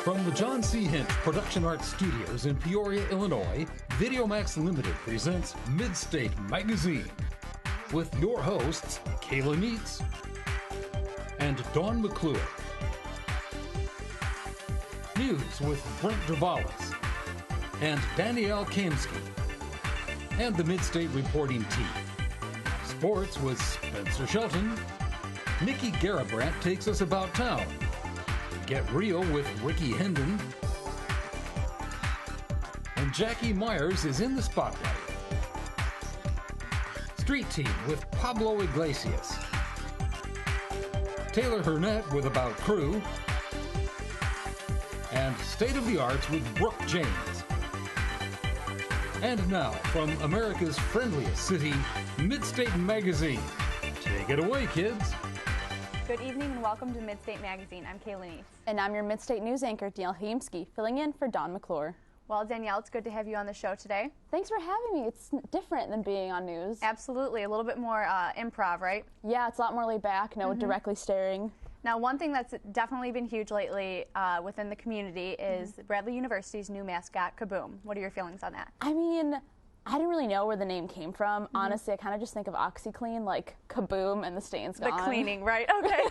From the John C. Hint Production Art Studios in Peoria, Illinois, VideoMax Limited presents Midstate Magazine with your hosts, Kayla Neitz and Dawn McClure. News with Brent Dravalis and Danielle Kamsky and the Midstate reporting team. Sports with Spencer Shelton. Nikki Garabrandt takes us about town. Get Real with Ricky Hendon. And Jackie Myers is in the spotlight. Street Team with Pablo Iglesias. Taylor Hurnett with About Crew. And State of the Arts with Brooke James. And now, from America's friendliest city, Midstate Magazine. Take it away, kids. Good evening and welcome to Midstate Magazine. I'm Kayla Neitz. And I'm your Midstate News anchor, Danielle Kamsky, filling in for Dawn McClure. Well, Danielle, it's good to have you on the show today. Thanks for having me. It's different than being on news. Absolutely. A little bit more improv, right? Yeah, it's a lot more laid back, no directly staring. Now, one thing that's definitely been huge lately within the community is Bradley University's new mascot, Kaboom. What are your feelings on that? I mean, I didn't really know where the name came from. Honestly, I kind of just think of OxyClean, like kaboom, and the stain's gone. The cleaning, right? Okay.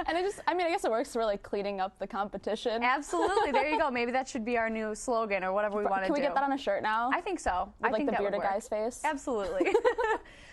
And I guess it works for like cleaning up the competition. Absolutely. There you go. Maybe that should be our new slogan or whatever we want to do. Can we get that on a shirt now? I think so. With, I think the that bearded would work. guy's face. Absolutely.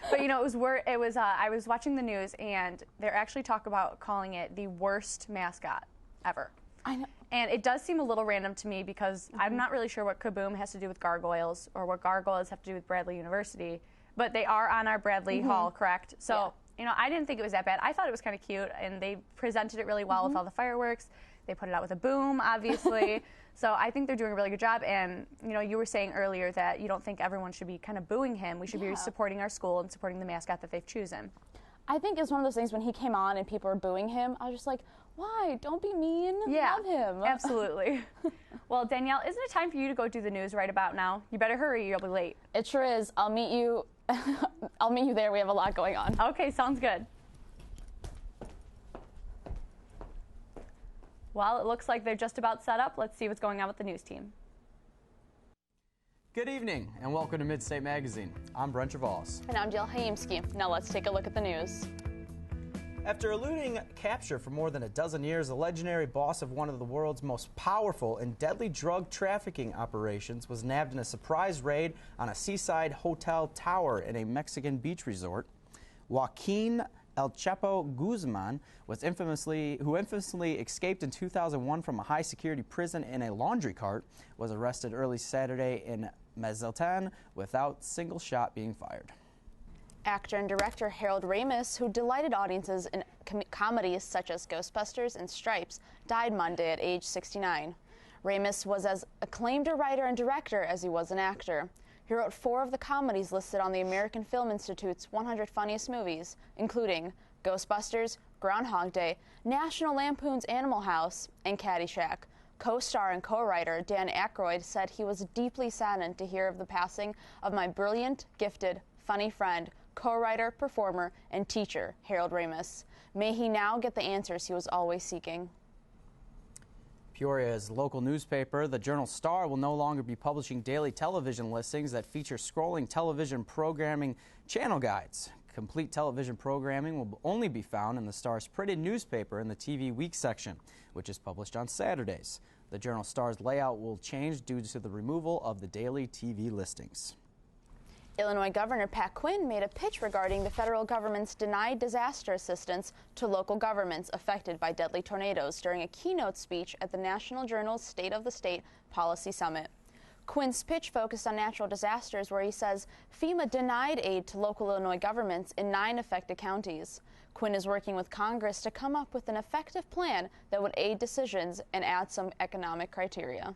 But you know, I was watching the news and they're actually talking about calling it the worst mascot ever. I know. And it does seem a little random to me because I'm not really sure what Kaboom has to do with gargoyles or what gargoyles have to do with Bradley University, but they are on our Bradley Hall, correct? So, you know, I didn't think it was that bad. I thought it was kind of cute, and they presented it really well with all the fireworks. They put it out with a boom, obviously. So I think they're doing a really good job. And, you know, you were saying earlier that you don't think everyone should be kind of booing him. We should be supporting our school and supporting the mascot that they've chosen. I think it's one of those things when he came on and people were booing him, I was just like, why? Don't be mean. Yeah, love him. Absolutely. Well, Danielle, isn't it time for you to go do the news right about now? You better hurry, you'll be late. It sure is. I'll meet you. I'll meet you there. We have a lot going on. Okay, sounds good. Well, it looks like they're just about set up. Let's see what's going on with the news team. Good evening and welcome to Midstate Magazine. I'm Brent Dravalis. And I'm Danielle Kamsky. Now let's take a look at the news. After eluding capture for more than a dozen years, the legendary boss of one of the world's most powerful and deadly drug trafficking operations was nabbed in a surprise raid on a seaside hotel tower in a Mexican beach resort. Joaquin El Chapo Guzman who infamously escaped in 2001 from a high-security prison in a laundry cart, was arrested early Saturday in Mazatlan without a single shot being fired. Actor and director Harold Ramis, who delighted audiences in comedies such as Ghostbusters and Stripes, died Monday at age 69. Ramis was as acclaimed a writer and director as he was an actor. He wrote 4 of the comedies listed on the American Film Institute's 100 Funniest Movies, including Ghostbusters, Groundhog Day, National Lampoon's Animal House, and Caddyshack. Co-star and co-writer Dan Aykroyd said he was deeply saddened to hear of the passing of my brilliant, gifted, funny friend, co-writer, performer, and teacher, Harold Ramis. May he now get the answers he was always seeking. Peoria's local newspaper, the Journal-Star, will no longer be publishing daily television listings that feature scrolling television programming channel guides. Complete television programming will only be found in the Star's printed newspaper in the TV Week section, which is published on Saturdays. The Journal-Star's layout will change due to the removal of the daily TV listings. Illinois Governor Pat Quinn made a pitch regarding the federal government's denied disaster assistance to local governments affected by deadly tornadoes during a keynote speech at the National Journal's State of the State Policy Summit. Quinn's pitch focused on natural disasters, where he says FEMA denied aid to local Illinois governments in 9 affected counties. Quinn is working with Congress to come up with an effective plan that would aid decisions and add some economic criteria.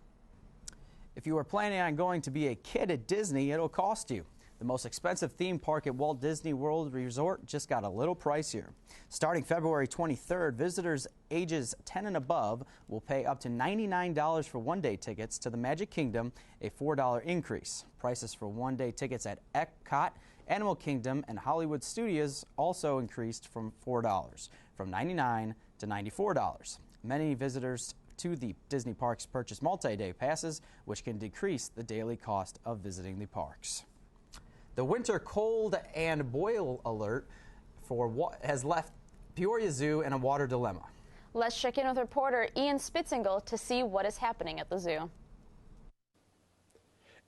If you are planning on going to be a kid at Disney, it'll cost you. The most expensive theme park at Walt Disney World Resort just got a little pricier. Starting February 23rd, visitors ages 10 and above will pay up to $99 for one-day tickets to the Magic Kingdom, a $4 increase. Prices for one-day tickets at Epcot, Animal Kingdom, and Hollywood Studios also increased from $4, from $99 to $94. Many visitors to the Disney parks purchase multi-day passes, which can decrease the daily cost of visiting the parks. The winter cold and boil alert has left Peoria Zoo in a water dilemma. Let's check in with reporter Ian Spitzingle to see what is happening at the zoo.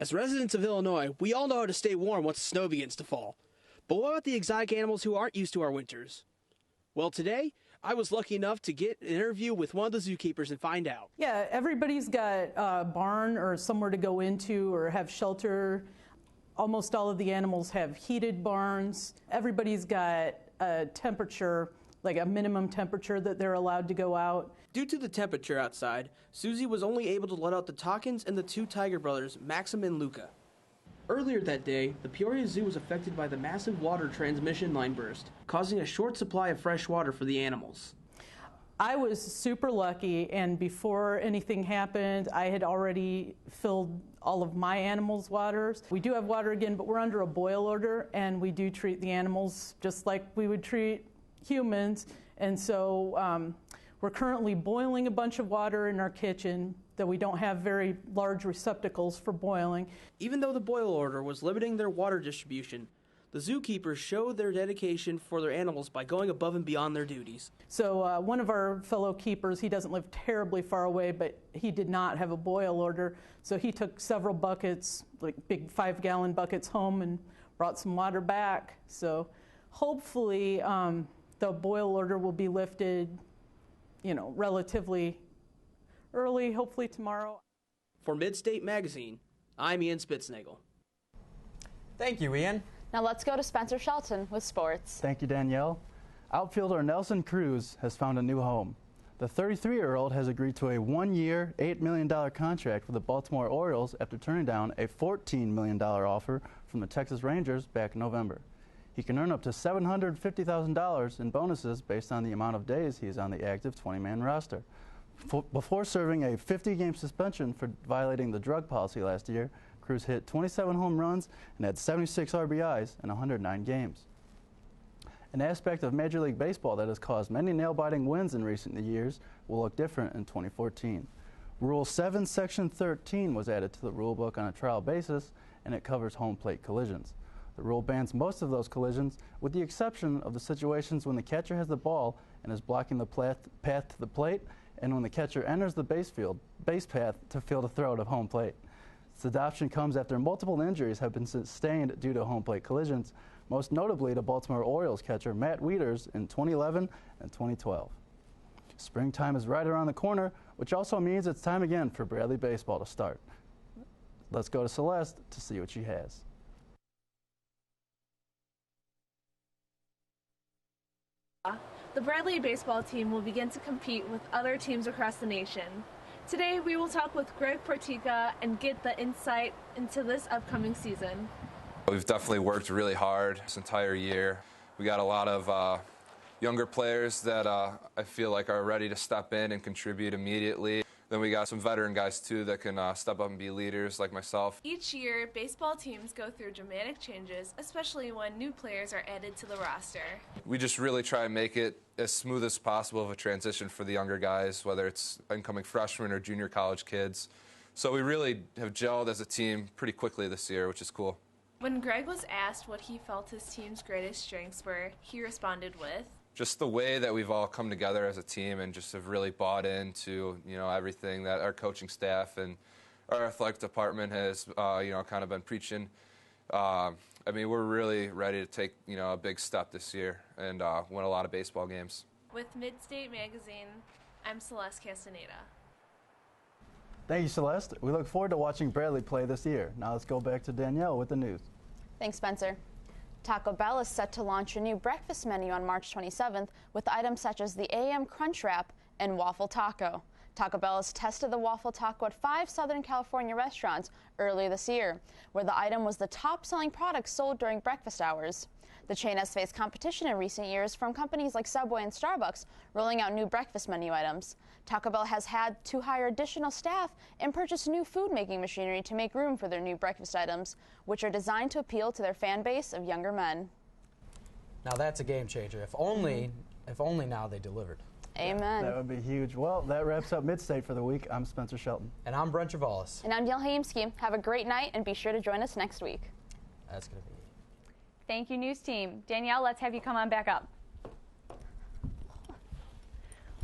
As residents of Illinois, we all know how to stay warm once the snow begins to fall. But what about the exotic animals who aren't used to our winters? Well, today, I was lucky enough to get an interview with one of the zookeepers and find out. Yeah, everybody's got a barn or somewhere to go into or have shelter. Almost all of the animals have heated barns. Everybody's got a temperature, like a minimum temperature that they're allowed to go out. Due to the temperature outside, Susie was only able to let out the Talkins and the two tiger brothers, Maxim and Luca. Earlier that day, the Peoria Zoo was affected by the massive water transmission line burst, causing a short supply of fresh water for the animals. I was super lucky, and before anything happened, I had already filled all of my animals' waters. We do have water again, but we're under a boil order, and we do treat the animals just like we would treat humans. And so we're currently boiling a bunch of water in our kitchen that we don't have very large receptacles for boiling. Even though the boil order was limiting their water distribution, the zookeepers showed their dedication for their animals by going above and beyond their duties. So one of our fellow keepers, he doesn't live terribly far away, but he did not have a boil order. So he took several buckets, like big 5-gallon buckets home and brought some water back. So hopefully the boil order will be lifted, relatively early, hopefully tomorrow. For Midstate Magazine, I'm Ian Spitznagel. Thank you, Ian. Now let's go to Spencer Shelton with sports. Thank you, Danielle. Outfielder Nelson Cruz has found a new home. The 33-year-old has agreed to a 1-year, $8 million contract with the Baltimore Orioles after turning down a $14 million offer from the Texas Rangers back in November. He can earn up to $750,000 in bonuses based on the amount of days he is on the active 20-man roster. Before serving a 50-game suspension for violating the drug policy last year, Cruz hit 27 home runs and had 76 RBIs in 109 games. An aspect of Major League Baseball that has caused many nail-biting wins in recent years will look different in 2014. Rule 7, Section 13 was added to the rulebook on a trial basis, and it covers home plate collisions. The rule bans most of those collisions, with the exception of the situations when the catcher has the ball and is blocking the path to the plate, and when the catcher enters the base path to field a throw to home plate. This adoption comes after multiple injuries have been sustained due to home plate collisions, most notably to Baltimore Orioles catcher Matt Wieters in 2011 and 2012. Springtime is right around the corner, which also means it's time again for Bradley baseball to start. Let's go to Celeste to see what she has. The Bradley baseball team will begin to compete with other teams across the nation. Today, we will talk with Greg Portica and get the insight into this upcoming season. We've definitely worked really hard this entire year. We got a lot of younger players that I feel like are ready to step in and contribute immediately. Then we got some veteran guys, too, that can step up and be leaders like myself. Each year, baseball teams go through dramatic changes, especially when new players are added to the roster. We just really try and make it as smooth as possible of a transition for the younger guys, whether it's incoming freshmen or junior college kids. So we really have gelled as a team pretty quickly this year, which is cool. When Greg was asked what he felt his team's greatest strengths were, he responded with, just the way that we've all come together as a team and just have really bought into, everything that our coaching staff and our athletic department has, kind of been preaching. We're really ready to take, a big step this year and win a lot of baseball games. With Midstate Magazine, I'm Celeste Castaneda. Thank you, Celeste. We look forward to watching Bradley play this year. Now let's go back to Danielle with the news. Thanks, Spencer. Taco Bell is set to launch a new breakfast menu on March 27th with items such as the AM Crunch Wrap and Waffle Taco. Taco Bell has tested the Waffle Taco at 5 Southern California restaurants earlier this year, where the item was the top-selling product sold during breakfast hours. The chain has faced competition in recent years from companies like Subway and Starbucks, rolling out new breakfast menu items. Taco Bell has had to hire additional staff and purchase new food-making machinery to make room for their new breakfast items, which are designed to appeal to their fan base of younger men. Now that's a game changer. If only now they delivered. Amen. That would be huge. Well, that wraps up Midstate for the week. I'm Spencer Shelton. And I'm Brent Travalis. And I'm Danielle Haimski. Have a great night, and be sure to join us next week. That's going to be. Thank you, news team. Danielle, let's have you come on back up.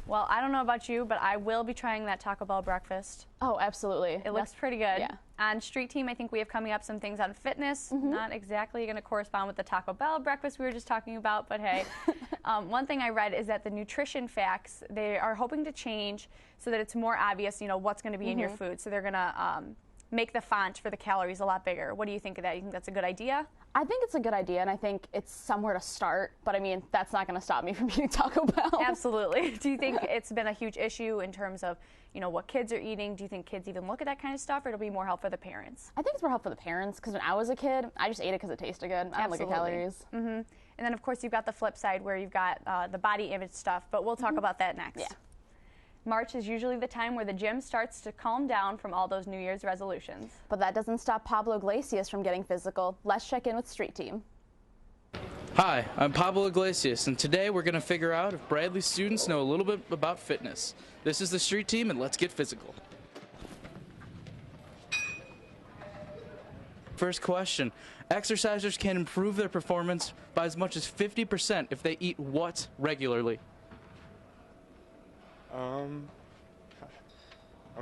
Well, I don't know about you, but I will be trying that Taco Bell breakfast. Oh, absolutely. It looks pretty good. Yeah. On Street Team, I think we have coming up some things on fitness. Not exactly going to correspond with the Taco Bell breakfast we were just talking about, but hey. One thing I read is that the nutrition facts, they are hoping to change so that it's more obvious, what's going to be in your food. So they're going to make the font for the calories a lot bigger. What do you think of that? You think that's a good idea? I think it's a good idea, and I think it's somewhere to start, but I mean, that's not going to stop me from eating Taco Bell. Absolutely. Do you think it's been a huge issue in terms of, what kids are eating? Do you think kids even look at that kind of stuff, or it'll be more help for the parents? I think it's more help for the parents, because when I was a kid, I just ate it because it tasted good. I don't look at calories. And then, of course, you've got the flip side where you've got the body image stuff, but we'll talk about that next. Yeah. March is usually the time where the gym starts to calm down from all those New Year's resolutions. But that doesn't stop Pablo Iglesias from getting physical. Let's check in with Street Team. Hi, I'm Pablo Iglesias, and today we're going to figure out if Bradley students know a little bit about fitness. This is the Street Team, and let's get physical. First question. Exercisers can improve their performance by as much as 50% if they eat what regularly? I'm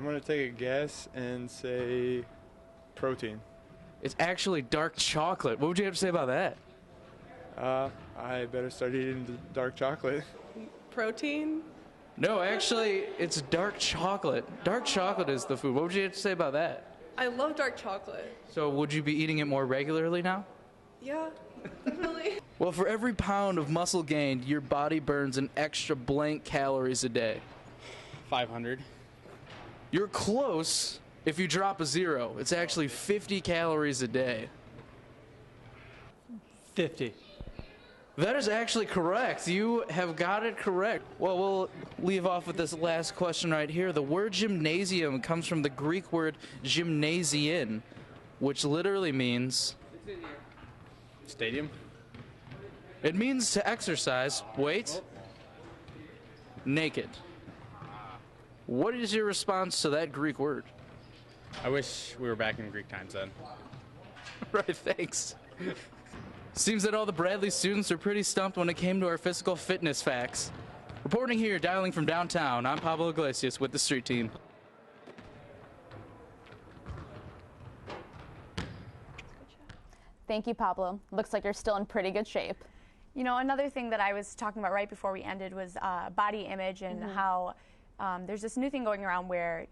going to take a guess and say protein. It's actually dark chocolate. What would you have to say about that? I better start eating the dark chocolate. Protein? No, actually, it's dark chocolate. Dark chocolate is the food. What would you have to say about that? I love dark chocolate. So would you be eating it more regularly now? Yeah, definitely. Well, for every pound of muscle gained, your body burns an extra blank calories a day. 500. You're close if you drop a zero. It's actually 50 calories a day. 50. That is actually correct. You have got it correct. Well, we'll leave off with this last question right here. The word gymnasium comes from the Greek word gymnasian, which literally means... Stadium? It means to exercise, wait, naked. What is your response to that Greek word? I wish we were back in Greek times then. Right, thanks. Seems that all the Bradley students are pretty stumped when it came to our physical fitness facts. Reporting here, dialing from downtown, I'm Pablo Iglesias with the Street Team. Thank you, Pablo. Looks like you're still in pretty good shape. Another thing that I was talking about right before we ended was body image and how there's this new thing going around where,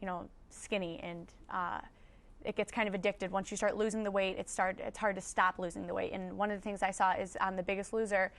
skinny and it gets kind of addicted. Once you start losing the weight, it's hard to stop losing the weight. And one of the things I saw is on The Biggest Loser,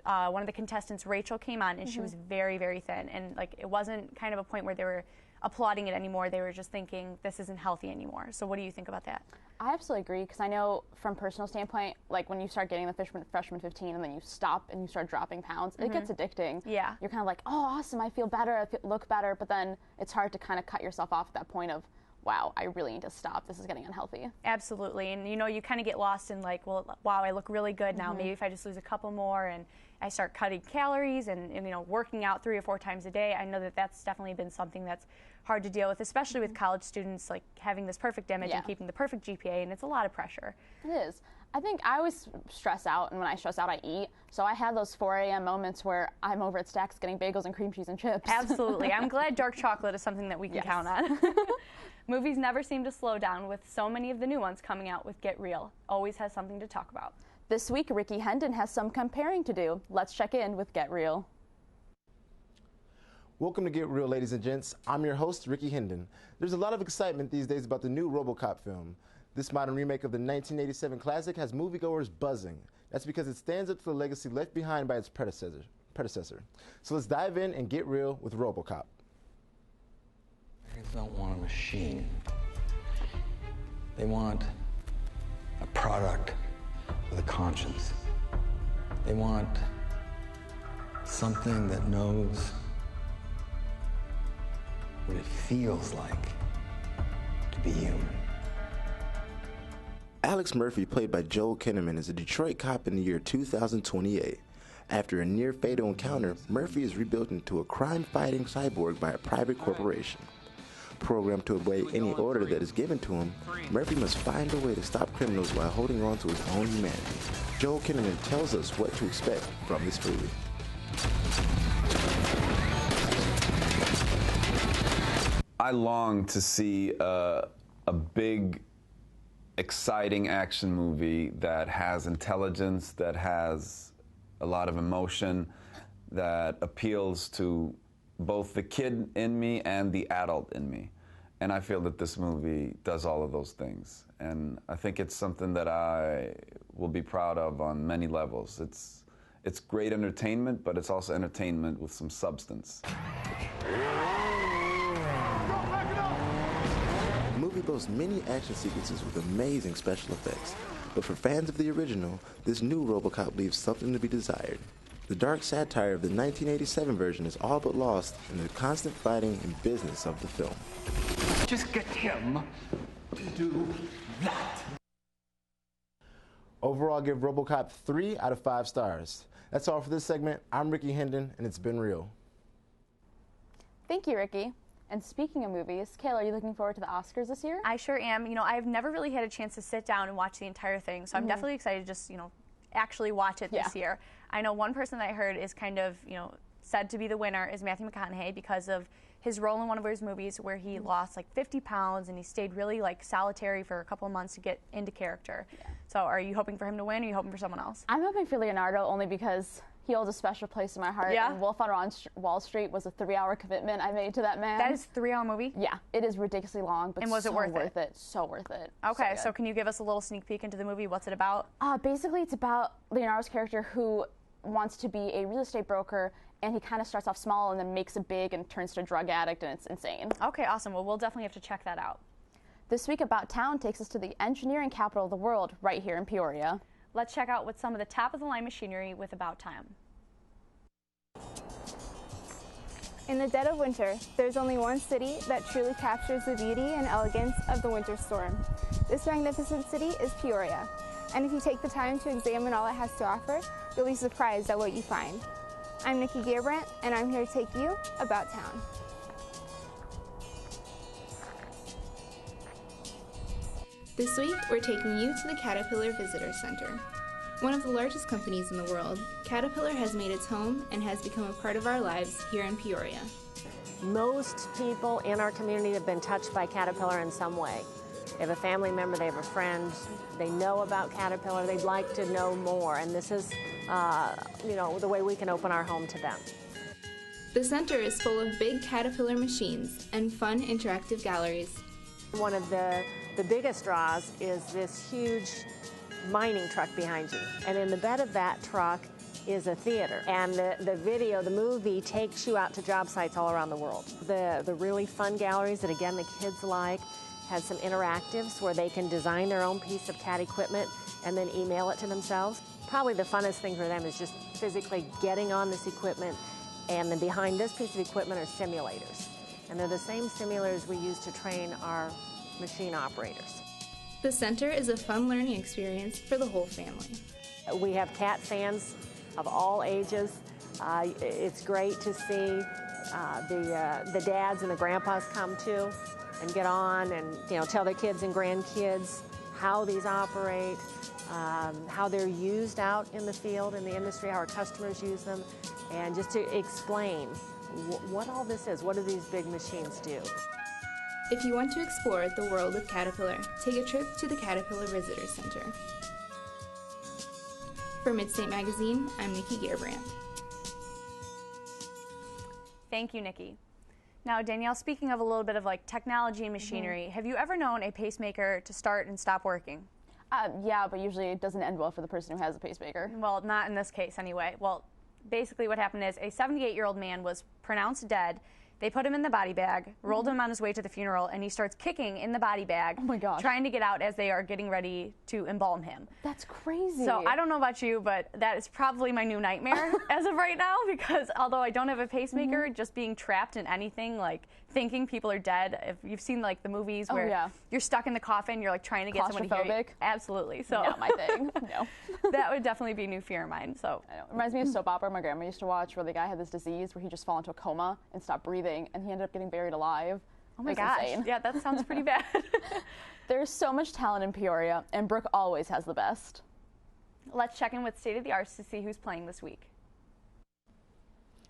one of the contestants, Rachel, came on and she was very, very thin. And it wasn't kind of a point where they were applauding it anymore. They were just thinking this isn't healthy anymore. So what do you think about that? I absolutely agree, because I know from personal standpoint, when you start getting the freshman 15 and then you stop and you start dropping pounds, it gets addicting. Yeah. You're kind of like, oh, awesome, I feel better, I look better, but then it's hard to kind of cut yourself off at that point of, wow, I really need to stop. This is getting unhealthy. Absolutely. And, you kind of get lost in well, wow, I look really good now. Maybe if I just lose a couple more and I start cutting calories and working out 3 or 4 times a day, I know that that's definitely been something that's hard to deal with, especially with college students, having this perfect image and keeping the perfect GPA, and it's a lot of pressure. It is. I think I always stress out, and when I stress out, I eat. So I have those 4 a.m. moments where I'm over at Stacks getting bagels and cream cheese and chips. Absolutely. I'm glad dark chocolate is something that we can count on. Movies never seem to slow down, with so many of the new ones coming out with Get Real. Always has something to talk about. This week, Ricky Hendon has some comparing to do. Let's check in with Get Real. Welcome to Get Real, ladies and gents. I'm your host, Ricky Hendon. There's a lot of excitement these days about the new RoboCop film. This modern remake of the 1987 classic has moviegoers buzzing. That's because it stands up to the legacy left behind by its predecessor. So let's dive in and get real with RoboCop. Americans don't want a machine. They want a product with a conscience. They want something that knows what it feels like to be human. Alex Murphy, played by Joel Kinnaman, is a Detroit cop in the year 2028. After a near-fatal encounter, Murphy is rebuilt into a crime-fighting cyborg by a private corporation. Programmed to obey any order that is given to him, Murphy must find a way to stop criminals while holding on to his own humanity. Joel Kinnaman tells us what to expect from this movie. I long to see a big, exciting action movie that has intelligence, that has a lot of emotion, that appeals to both the kid in me and the adult in me. And I feel that this movie does all of those things. And I think it's something that I will be proud of on many levels. It's great entertainment, but it's also entertainment with some substance. The movie boasts many action sequences with amazing special effects, but for fans of the original, this new RoboCop leaves something to be desired. The dark satire of the 1987 version is all but lost in the constant fighting and business of the film. Just get him to do that. Overall, give RoboCop 3 out of 5 stars. That's all for this segment. I'm Ricky Hendon, and it's been real. Thank you, Ricky. And speaking of movies, Kayla, are you looking forward to the Oscars this year? I sure am. You know, I've never really had a chance to sit down and watch the entire thing, so I'm definitely excited to just, actually watch it this year. I know one person that I heard is kind of, said to be the winner is Matthew McConaughey because of his role in one of his movies where he lost like 50 pounds and he stayed really like solitary for a couple of months to get into character. So are you hoping for him to win, or are you hoping for someone else? I'm hoping for Leonardo only because he holds a special place in my heart. Yeah? And Wolf on Wall Street was a 3-hour commitment I made to that man. That is a 3-hour movie? Yeah, it is ridiculously long, but and was it worth it? So worth it. Okay, so can you give us a little sneak peek into the movie? What's it about? Basically, it's about Leonardo's character who wants to be a real estate broker, and he kind of starts off small and then makes it big and turns to a drug addict, and it's insane. Okay, awesome. Well, we'll definitely have to check that out. This week, About Town takes us to the engineering capital of the world, right here in Peoria. Let's check out what's some of the top-of-the-line machinery with About Town. In the dead of winter, there's only one city that truly captures the beauty and elegance of the winter storm. This magnificent city is Peoria, and if you take the time to examine all it has to offer, you'll be surprised at what you find. I'm Nikki Gearbrandt, and I'm here to take you about town. This week, we're taking you to the Caterpillar Visitor Center. One of the largest companies in the world, Caterpillar has made its home and has become a part of our lives here in Peoria. Most people in our community have been touched by Caterpillar in some way. They have a family member, they have a friend, they know about Caterpillar, they'd like to know more, and this is, the way we can open our home to them. The center is full of big Caterpillar machines and fun interactive galleries. One of the biggest draws is this huge mining truck behind you, and in the bed of that truck is a theater, and the movie takes you out to job sites all around the world. The really fun galleries that, again, the kids like, has some interactives where they can design their own piece of CAD equipment and then email it to themselves. Probably the funnest thing for them is just physically getting on this equipment, and then behind this piece of equipment are simulators. And they're the same simulators we use to train our machine operators. The center is a fun learning experience for the whole family. We have cat fans of all ages. It's great to see the dads and the grandpas come too and get on and tell their kids and grandkids how these operate, how they're used out in the field, in the industry, how our customers use them, and just to explain what all this is. What do these big machines do? If you want to explore the world of Caterpillar, take a trip to the Caterpillar Visitor Center. For Midstate Magazine, I'm Nikki Gearbrandt. Thank you, Nikki. Now, Danielle, speaking of a little bit of like technology and machinery, have you ever known a pacemaker to start and stop working? Yeah, but usually it doesn't end well for the person who has a pacemaker. Well, not in this case anyway. Well, basically what happened is a 78-year-old man was pronounced dead They put him in the body bag, rolled him on his way to the funeral, and he starts kicking in the body bag, trying to get out as they are getting ready to embalm him. That's crazy. So I don't know about you, but that is probably my new nightmare as of right now, because although I don't have a pacemaker, just being trapped in anything, like thinking people are dead. If you've seen like the movies where you're stuck in the coffin, you're like trying to get someone to hear you. Absolutely. So not my thing. No. That would definitely be a new fear of mine. So It reminds me of a soap opera my grandma used to watch where the guy had this disease where he just fell into a coma and stopped breathing, and he ended up getting buried alive. Oh my It was gosh. insane. Yeah, that sounds pretty bad. There's so much talent in Peoria, and Brooke always has the best. Let's check in with State of the Arts to see who's playing this week.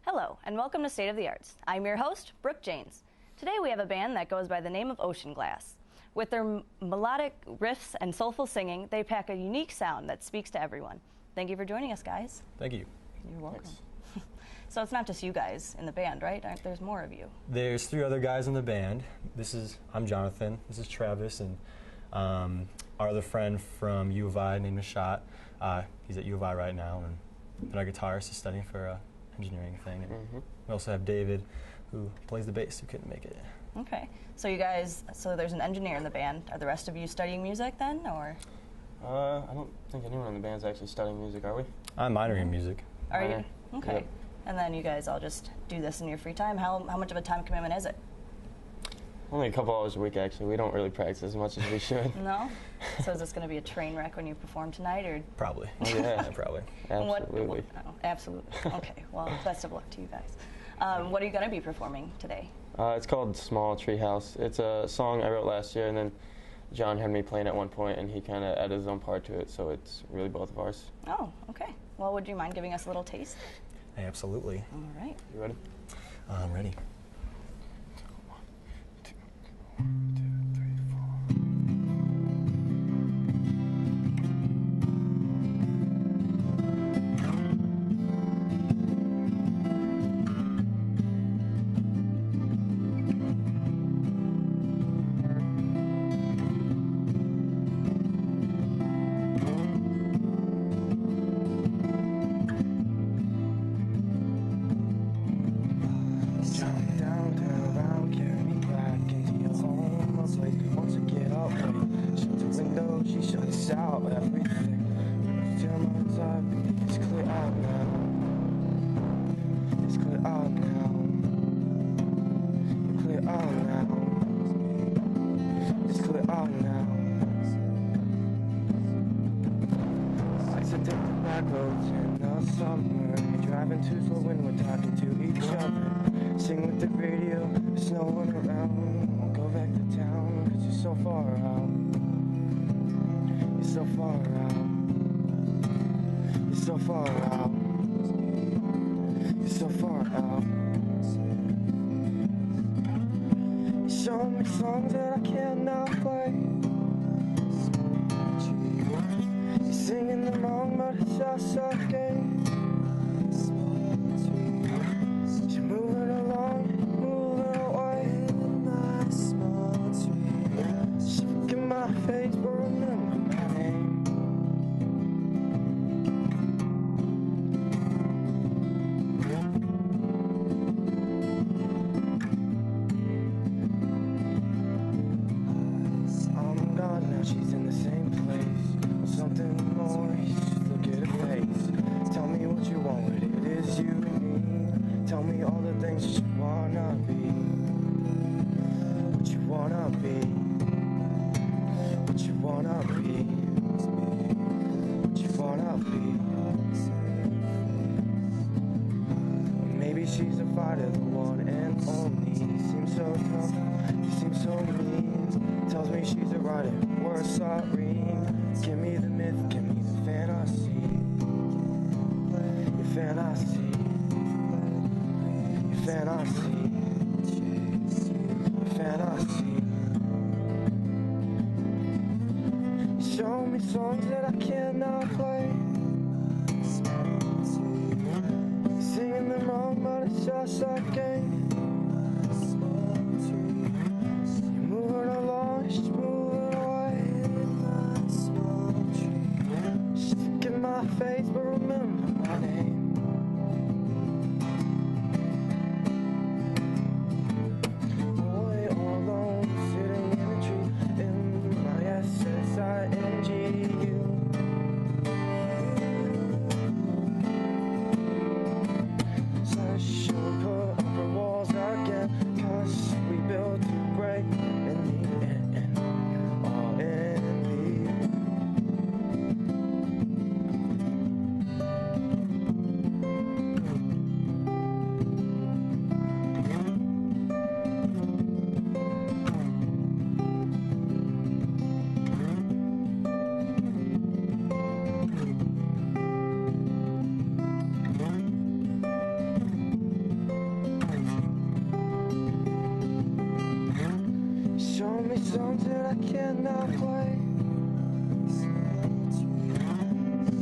Hello, and welcome to State of the Arts. I'm your host, Brooke Janes. Today we have a band that goes by the name of Ocean Glass. With their melodic riffs and soulful singing, they pack a unique sound that speaks to everyone. Thank you for joining us, guys. Thank you. You're welcome. So it's not just you guys in the band, right? There's more of you. There's 3 other guys in the band. I'm Jonathan. This is Travis, and our other friend from U of I named Nishat. He's at U of I right now, and our guitarist is studying for engineering thing. And we also have David, who plays the bass, who couldn't make it. Okay. So you guys, there's an engineer in the band. Are the rest of you studying music then, or? I don't think anyone in the band's actually studying music, are we? I'm minoring in music. Are you? Okay. Yep. And then you guys all just do this in your free time. How much of a time commitment is it? Only a couple hours a week, actually. We don't really practice as much as we should. No? So is this going to be a train wreck when you perform tonight, or? Probably. Oh, yeah. Probably. Absolutely. Absolutely. Okay. Well, best of luck to you guys. What are you going to be performing today? It's called Small Treehouse. It's a song I wrote last year, and then John had me playing at one point, and he kind of added his own part to it, so it's really both of ours. Oh, okay. Well, would you mind giving us a little taste? Absolutely. All right. You ready? I'm ready. 1, 2, 1, 2, 3, 4. Songs that I cannot play. You're singing them wrong, but it's just okay. You're moving along, moving away. Just look at my face, but remember my name. She's in the same place, or something more. Just look at her face. Tell me what you want with it. It is you and me. Tell me all the things that you wanna be. What you wanna be. What you wanna be. What you wanna be. Maybe she's a fighter, the one and only. Seems so tough, you seem so mean. Tells me she's a writer, we're sorry. Give me the myth, give me the fantasy. Your fantasy. Your fantasy. Your fantasy. Show me songs that I cannot play. Singing them wrong, but it's just a game. You're moving along, just moving away. Just look at my face, but remember my name. something I cannot play.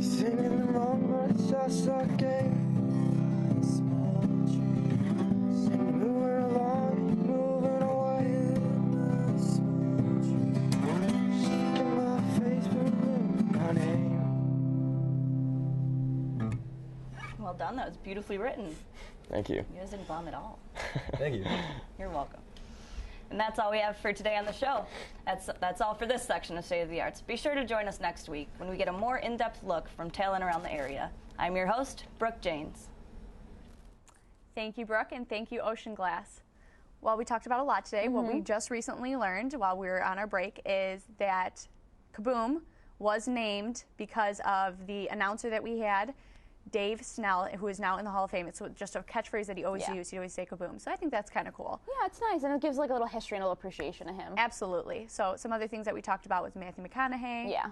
Singing along, but it's just a game. And moving along, moving away. Shaking my face, moving my name. Well done. That was beautifully written. Thank you. You guys didn't bomb at all. Thank you. You're welcome. And that's all we have for today on the show. That's all for this section of State of the Arts. Be sure to join us next week when we get a more in-depth look from talent around the area. I'm your host, Brooke Janes. Thank you, Brooke, and thank you, Ocean Glass. Well, we talked about a lot today. What we just recently learned while we were on our break is that Kaboom was named because of the announcer that we had, Dave Snell, who is now in the Hall of Fame. It's just a catchfrase that he always used. He'd always say Kaboom. So I think that's kind of cool. Yeah, it's nice, and it gives like a little history and a little appreciation to him. Absolutely. So some other things that we talked about was Matthew McConaughey. Yeah,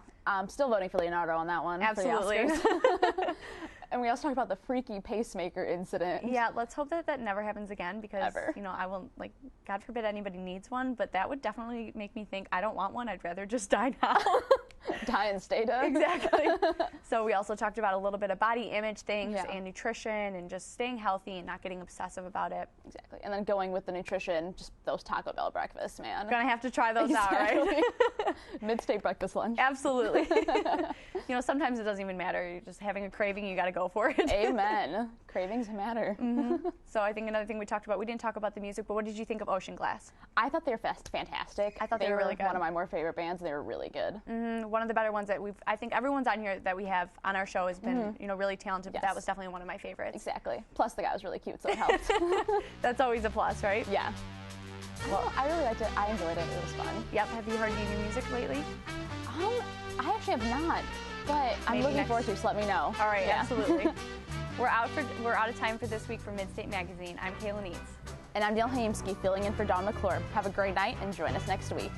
still voting for Leonardo on that one. Absolutely. For the Oscars. And we also talked about the freaky pacemaker incident. Yeah, let's hope that that never happens again because, you know, I will, like, God forbid anybody needs one, but that would definitely make me think, I don't want one, I'd rather just die now. Die and stay dead. Exactly. So we also talked about a little bit of body image things and nutrition and just staying healthy and not getting obsessive about it. Exactly. And then going with the nutrition, just those Taco Bell breakfasts, man. Gonna have to try those out, right? Mid-state breakfast lunch. Absolutely. You know, sometimes it doesn't even matter. You're just having a craving, you gotta go for it. Amen. Cravings matter. So I think another thing we talked about, we didn't talk about the music, but what did you think of Ocean Glass? I thought they were fantastic. I thought they were really good. One of my more favorite bands. They were really good. One of the better ones that I think everyone's on here that we have on our show has been, you know, really talented, but that was definitely one of my favorites. Exactly. Plus the guy was really cute, so it helped. That's always a plus, right? Yeah. Well, I really liked it. I enjoyed it. It was fun. Yep. Have you heard any new music lately? I actually have not, but I'm looking forward to it, so let me know. All right, absolutely. We're out of time for this week for Midstate Magazine. I'm Kayla Needs. And I'm Dale Haimsky, filling in for Dawn McClure. Have a great night and join us next week.